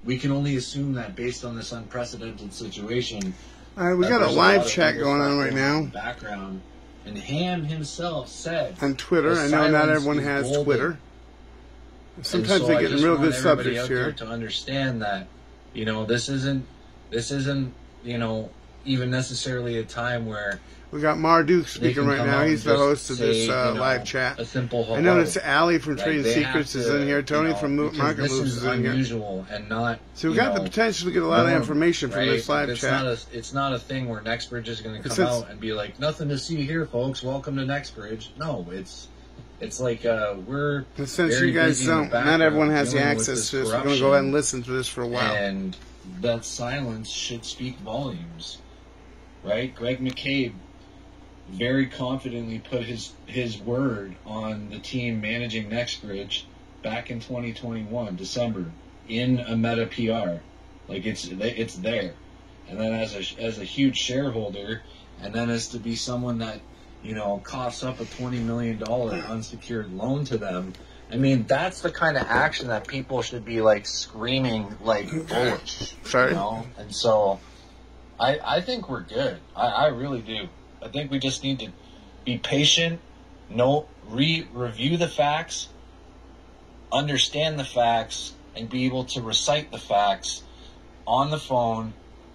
we can only assume that based on this unprecedented situation. All right, we got a live chat going on right now. Background, and Ham himself said on Twitter. I know not everyone has Twitter. Sometimes they get in real good subjects here. To understand that, you know, this isn't, you know, even necessarily a time where we got Marduk speaking right now. He's the host of this live chat. A simple I noticed Ali from Trading Secrets is in here. Tony from Market Moves is in here. And not, so we got the potential to get a lot of information from this live chat. It's not a thing where NextBridge is going to come out and be like, nothing to see here, folks. Welcome to NextBridge. No, it's like we're. Since you guys don't, not everyone has the access to this. We're going to go ahead and listen to this for a while. And that silence should speak volumes, right? Greg McCabe very confidently put his word on the team managing NextBridge back in 2021 December in a Meta PR, like it's there. And then as a huge shareholder, and then as to be someone that, you know, coughs up a $20 million unsecured loan to them. I mean, that's the kind of action that people should be like screaming like bullish. Sorry. You know? And so I think we're good. I really do. I think we just need to be patient, review the facts, understand the facts, and be able to recite the facts on the phone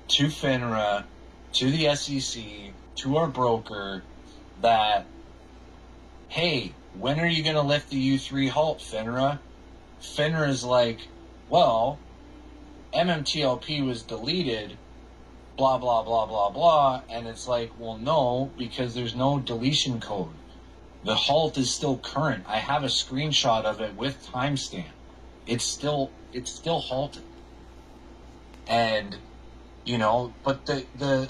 to FINRA, to the SEC, to our broker, that, hey, when are you going to lift the U3 halt, FINRA? FINRA is like, well, MMTLP was deleted, blah, blah, blah, blah, blah. And it's like, well, no, because there's no deletion code. The halt is still current. I have a screenshot of it with timestamp. It's still halted. And, you know, but the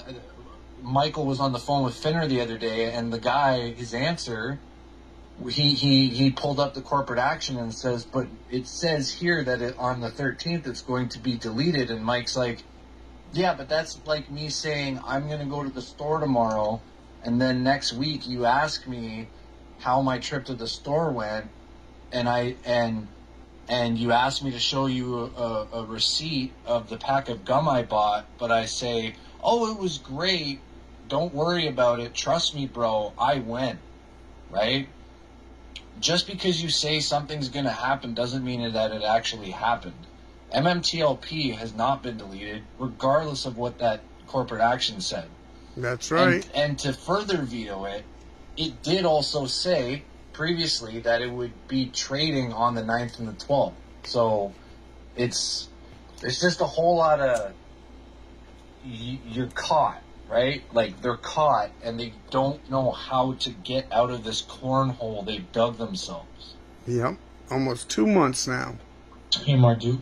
Michael was on the phone with FINRA the other day, and the guy, his answer, he pulled up the corporate action and says, but it says here that on the 13th it's going to be deleted. And Mike's like, yeah, but that's like me saying I'm going to go to the store tomorrow, and then next week you ask me how my trip to the store went, and you ask me to show you a receipt of the pack of gum I bought, but I say, oh, it was great, don't worry about it, trust me, bro, I went, right? Just because you say something's going to happen doesn't mean that it actually happened. MMTLP has not been deleted, regardless of what that corporate action said. That's right. And to further veto it, it did also say previously that it would be trading on the 9th and the 12th. So it's just a whole lot of, you're caught, right? Like, they're caught, and they don't know how to get out of this cornhole they've dug themselves. Yep. Almost 2 months now. Hey, Marduk.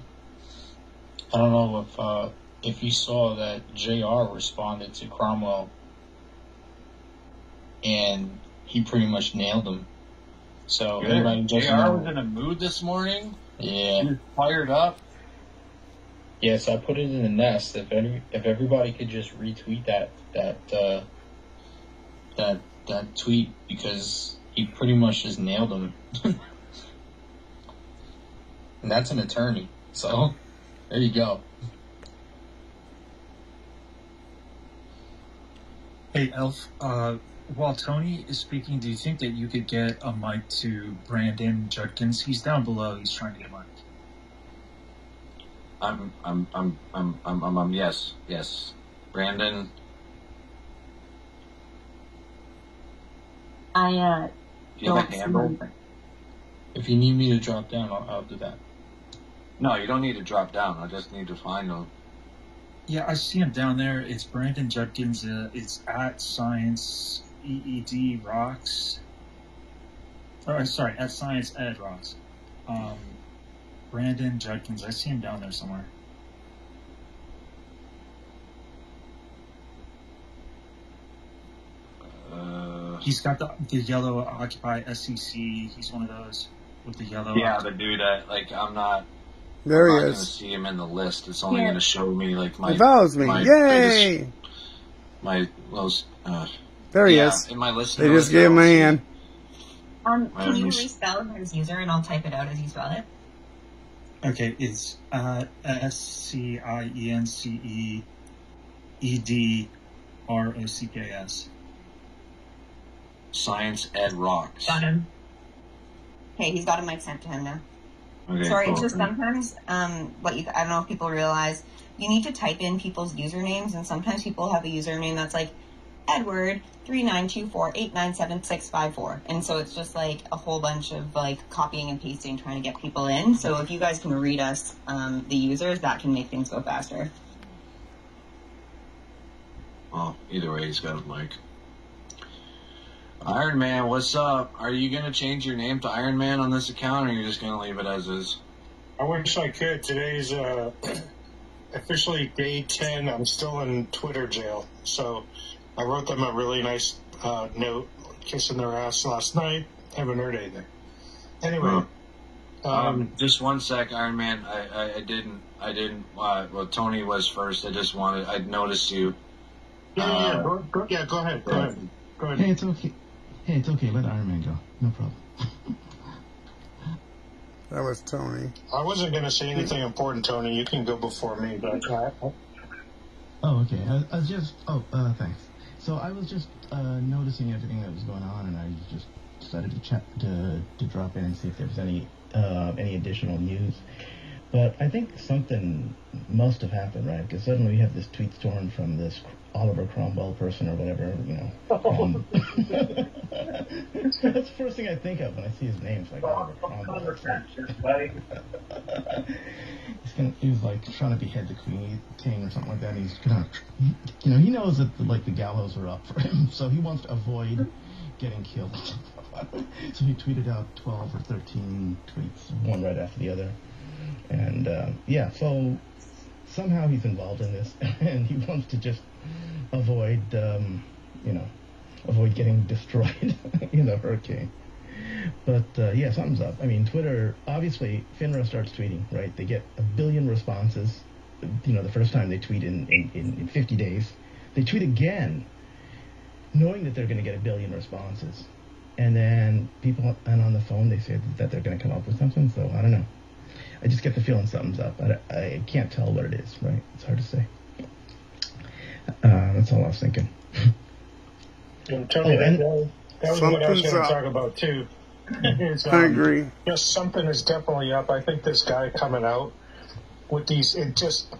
I don't know if you saw that JR responded to Cromwell, and he pretty much nailed him. So anybody just JR was in a mood this morning. Yeah, he was fired up. Yeah, so I put it in the nest. If everybody could just retweet that tweet, because he pretty much just nailed him, and that's an attorney. So. There you go. Hey, Elf. While Tony is speaking, do you think that you could get a mic to Brandon Judkins? He's down below. He's trying to get a mic. Yes. Brandon. Do you have a handle? If you need me to drop down, I'll do that. No, you don't need to drop down. I just need to find him. Yeah, I see him down there. It's Brandon Judkins. It's at Science EED Rocks. Oh, sorry, at Science Ed Rocks. Brandon Judkins. I see him down there somewhere. He's got the yellow Occupy SEC. He's one of those with the yellow. Yeah, the dude that, like, I'm not There he going is. to see him in the list. It's only going to show me, like, my... He follows me. Yay! There he is. In my list. They just gave him a hand. Can you respell his user and I'll type it out as you spell it? Okay, it's SCIENCEEDROCKS. Science Ed Rocks. Got him. Okay, he's got a mic sent to him now. Okay, Sorry, cool. it's just sometimes, I don't know if people realize, you need to type in people's usernames, and sometimes people have a username that's like Edward3924897654, and so it's just like a whole bunch of like copying and pasting trying to get people in. So if you guys can read us the users, that can make things go faster. Well, either way, he's got a mic. Iron Man, what's up? Are you going to change your name to Iron Man on this account, or are you just going to leave it as is? I wish I could. Today's officially day 10. I'm still in Twitter jail. So I wrote them a really nice note, kissing their ass last night. Haven't heard anything. Anyway. Just one sec, Iron Man. I didn't, well, Tony was first. I noticed you. Go ahead. Go ahead. Go ahead. Hey, it's okay. Hey, it's okay. Let Iron Man go. No problem. That was Tony. I wasn't going to say anything important, Tony. You can go before me. But Oh, okay. I was just... thanks. So I was just noticing everything that was going on, and I just decided to drop in and see if there was any additional news. But I think something must have happened, right? Because suddenly we have this tweet storm from this Oliver Cromwell person or whatever, you know. That's the first thing I think of when I see his name. It's like Oliver Cromwell. He was like trying to behead the king or something like that. And he's gonna, you know, he knows that the gallows are up for him, so he wants to avoid getting killed. So he tweeted out 12 or 13 tweets, one right after the other. And, so somehow he's involved in this, and he wants to just avoid getting destroyed in the hurricane. But, something's up. I mean, Twitter, obviously, FINRA starts tweeting, right? They get 1 billion responses, the first time they tweet in 50 days. They tweet again, knowing that they're going to get 1 billion responses. And then people on the phone, they say that they're going to come up with something, so I don't know. I just get the feeling something's up. I can't tell what it is, right? It's hard to say. That's all I was thinking. And Tony, that was what I was going to talk about, too. I agree. Just something is definitely up. I think this guy coming out with these, it just,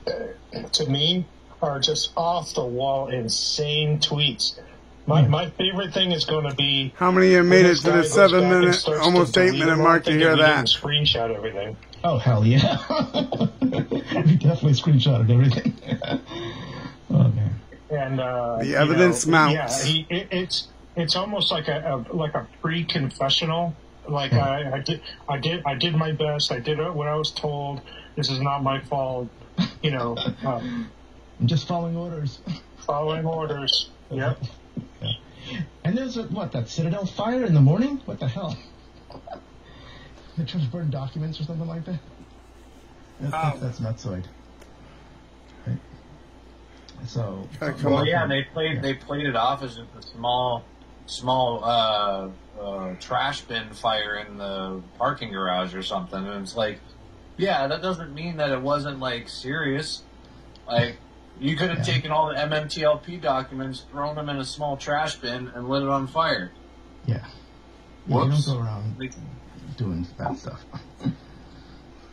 to me, are just off-the-wall insane tweets. My favorite thing is going to be... How many have made it to the 7-minute, almost 8-minute mark to hear that? Screenshot everything. Oh, hell yeah. We definitely screenshotted everything. Oh, man. And, the evidence mounts. Yeah, it's almost like a pre-confessional. Like, I did my best. I did what I was told. This is not my fault. I'm just following orders. Following orders. Yep. Yeah. And there's that Citadel fire in the morning? What the hell? They tried to burn documents or something like that? That's nutsoid. Right? So... they played it off as just a small trash bin fire in the parking garage or something. And it's like, yeah, that doesn't mean that it wasn't, like, serious. Like... You could have taken all the MMTLP documents, thrown them in a small trash bin, and lit it on fire. Yeah. You don't go around doing bad stuff.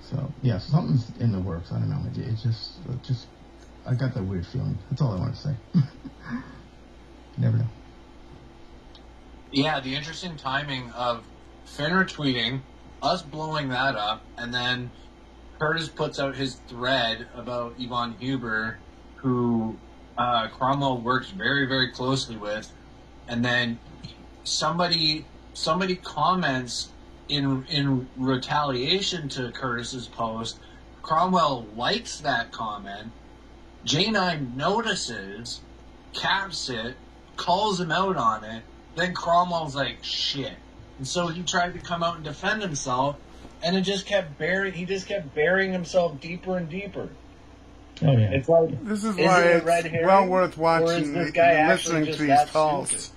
So, something's in the works. I don't know. It's just I got that weird feeling. That's all I want to say. You never know. Yeah, the interesting timing of Finner tweeting, us blowing that up, and then Curtis puts out his thread about Yvonne Huber, who Cromwell works very, very closely with, and then somebody comments in retaliation to Curtis's post. Cromwell likes that comment. J9 notices, caps it, calls him out on it. Then Cromwell's like, shit. And so he tried to come out and defend himself, and he just kept burying himself deeper and deeper. Oh, yeah. It's like, this is why it's well worth watching and listening to these calls.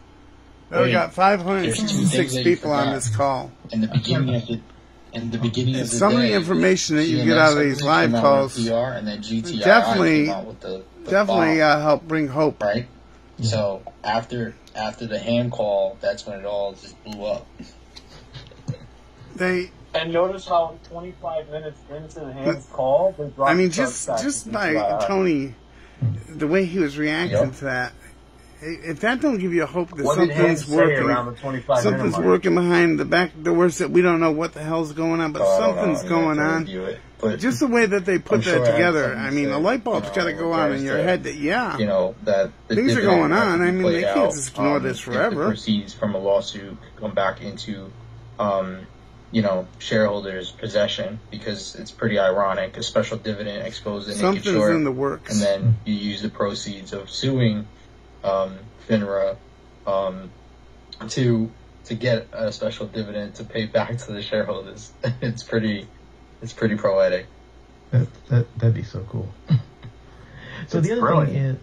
We got 566 people on this call. In the beginning of the in the beginning of the some day, of the information that you CMS, get out of I these believe, live came out calls with PR, and then GTI definitely came out with the bomb, help bring hope. right? So after the ham call, that's when it all just blew up. And notice how 25 minutes into the Ham's call, they dropped. I mean, just by Tony, the way he was reacting to that. If that don't give you hope that something's working, something's working behind the back doors that we don't know what the hell's going on, but something's going on. Just the way that they put that together. I mean, a light bulb's got to go on in your head that that things are going on. I mean, they can't just ignore this forever. The proceeds from a lawsuit come back into, shareholders' possession, because it's pretty ironic. A special dividend exposed in something's short, in the works, and then you use the proceeds of suing FINRA to get a special dividend to pay back to the shareholders. It's pretty poetic. That'd be so cool. So the other thing is,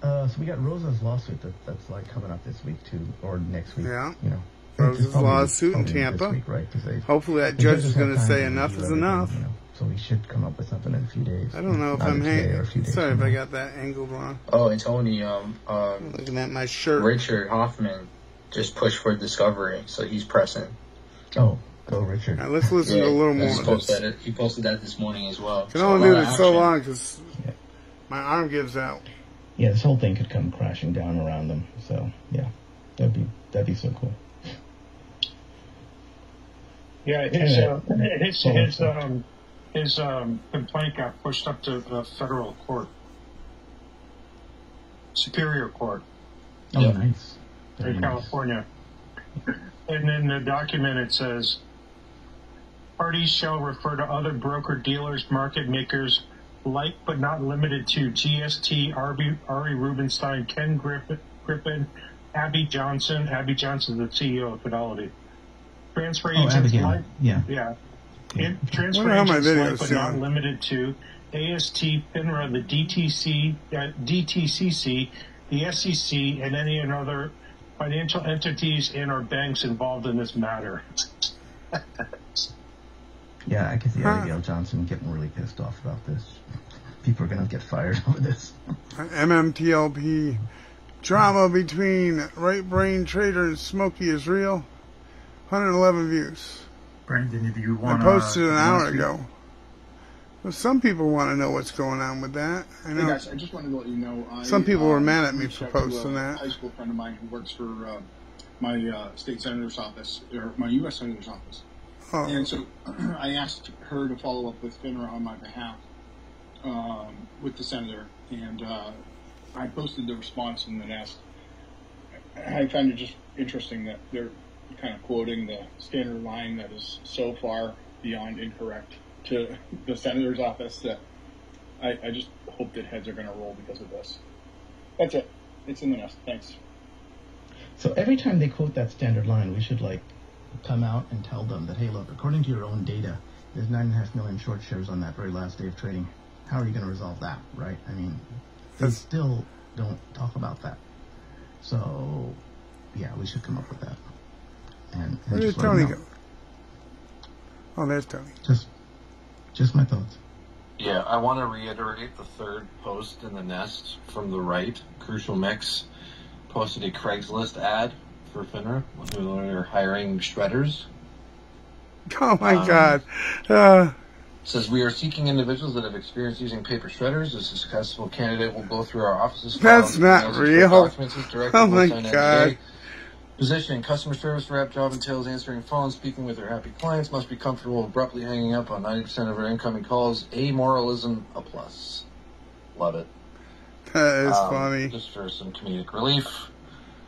so we got Rosa's lawsuit that's like coming up this week too, or next week. Yeah. Rosa's lawsuit in Tampa. Week, right? Hopefully that judge is going to say enough is enough. So we should come up with something in a few days. I don't know if I'm sorry if I got that angled wrong. Oh, and Tony, looking at my shirt. Richard Hoffman just pushed for discovery, so he's pressing. Oh, go Richard. Now let's listen to a little more. He posted that this morning as well. Can only do it so long because my arm gives out. Yeah, this whole thing could come crashing down around them. So yeah, that'd be so cool. Yeah, his complaint got pushed up to the federal court, Superior Court. Oh, nice. In California. And in the document it says, parties shall refer to other broker-dealers, market makers, like but not limited to GST, Ari Rubenstein, Ken Griffin, Abby Johnson. Abby Johnson is the CEO of Fidelity. Transfer agents, transfer agents, like but not limited to AST, FINRA, the DTCC, the SEC, and any other financial entities and or banks involved in this matter. Yeah, I can see Abigail Johnson getting really pissed off about this. People are going to get fired over this. MMTLP drama between Right Brain Trader and Smokey is real. 111 views. Brandon, if you want I posted an hour ago. Well, some people want to know what's going on with that. I know. Hey guys, I just wanted to let you know. Some people were mad at me for posting that. A high school friend of mine who works for my state senator's office, or my U.S. senator's office. Oh. And so I asked her to follow up with FINRA on my behalf with the senator, and I posted the response and then asked. I found it just interesting that they're kind of quoting the standard line that is so far beyond incorrect to the senator's office that I just hope that heads are going to roll because of this. That's it. It's in the nest. Thanks. So every time they quote that standard line, we should come out and tell them that, hey, look, according to your own data, there's 9.5 million short shares on that very last day of trading. How are you going to resolve that, right? I mean, they still don't talk about that. So, yeah, we should come up with that. And where did Tony go? Oh, there's Tony. Just my thoughts. Yeah, I want to reiterate the third post in the nest from the right. Crucial Mix posted a Craigslist ad for FINRA who are hiring shredders. Oh my God. Says, we are seeking individuals that have experience using paper shredders. A successful candidate will go through our offices. That's not real. Oh my God. Position, customer service rep, job entails answering phones, speaking with their happy clients, must be comfortable abruptly hanging up on 90% of our incoming calls. Amoralism, a plus. Love it. That is funny. Just for some comedic relief.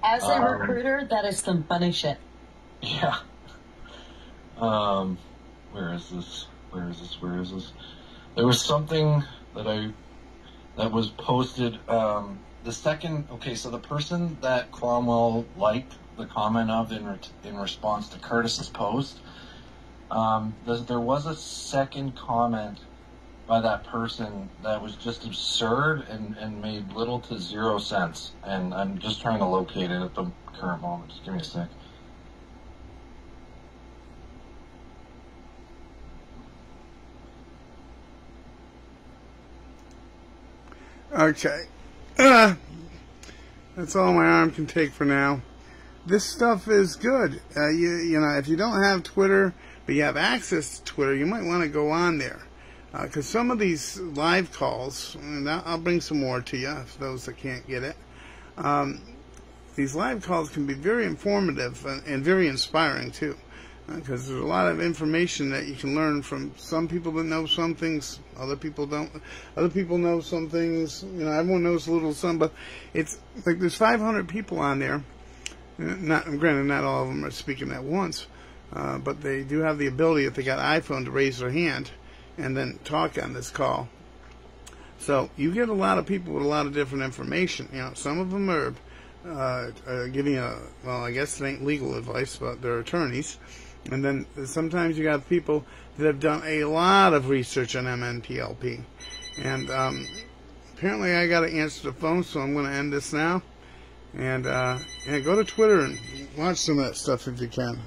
As a recruiter, that is some funny shit. Yeah. Where is this? There was something that was posted. So the person that Cromwell liked the comment of in response to Curtis's post, there was a second comment by that person that was just absurd and made little to zero sense. And I'm just trying to locate it at the current moment. Just give me a sec. Okay. That's all my arm can take for now. This stuff is good. You know, if you don't have Twitter, but you have access to Twitter, you might want to go on there. Because some of these live calls, and I'll bring some more to you, for those that can't get it. These live calls can be very informative and very inspiring, too. Because there's a lot of information that you can learn from some people that know some things, other people don't. Other people know some things, you know, everyone knows a little some, but it's like there's 500 people on there. Granted, not all of them are speaking at once, but they do have the ability, if they got an iPhone, to raise their hand and then talk on this call. So you get a lot of people with a lot of different information. You know, some of them are giving well, I guess it ain't legal advice, but they're attorneys. And then sometimes you got people that have done a lot of research on MMTLP. And apparently I got to answer the phone, so I'm going to end this now. And go to Twitter and watch some of that stuff if you can.